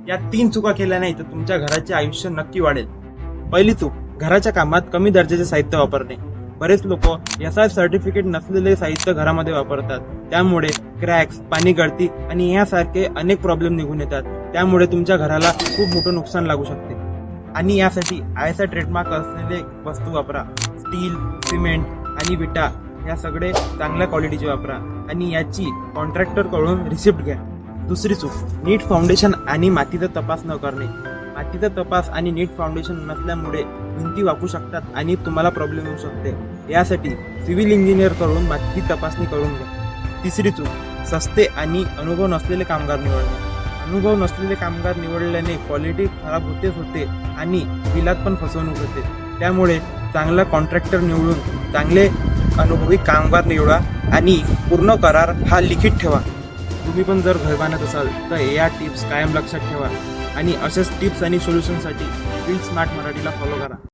या 3 चुका केल्या नाही तर तुमच्या घराचे आयुष्य नक्की वाढेल. पहिली चूक, घराच्या कामात कमी दर्जाचे साहित्य वापरणे. बरेच लोक SI सर्टिफिकेट नसलेले साहित्य घरामध्ये वापरतात. त्यामुळे क्रॅक्स, पाणी गळती आणि यासारखे अनेक प्रॉब्लेम निघून येतात. त्यामुळे तुमच्या घराला खूप मोठं नुकसान लागू शकते. आणि यासाठी ISI ट्रेडमार्क असलेले वस्तू वापरा. स्टील, सिमेंट आणि विटा या सगळे चांगल्या क्वालिटीचे वापरा आणि याची कॉन्ट्रॅक्टर कडून रिसिप्ट घ्या. दुसरी चूक, नीट फाउंडेशन आणि मातीचा तपास न करणे. मातीचा तपास आणि नीट फाउंडेशन नसल्यामुळे भिंती वाकू शकतात आणि तुम्हाला प्रॉब्लेम येऊ शकते. यासाठी सिव्हिल इंजिनियर कडून माती तपासणी करून घ्या. तिसरी चूक, सस्ते आणि अनुभव नसलेले कामगार निवडणे. अनुभव नसलेले कामगार निवडल्याने क्वालिटी खराब होते आणि बिलात पण फसवणूक होते. त्यामुळे चांगला कॉन्ट्रॅक्टर निवडून चांगले अनुभवी कामगार निवडा आणि पूर्ण करार हा लिखित ठेवा. तुम्ही पण जर घर बांधत असाल तर या टिप्स कायम लक्षात ठेवा आणि अशाच टिप्स आणि सोल्युशनसाठी बिल्ड स्मार्ट मराठीला फॉलो करा.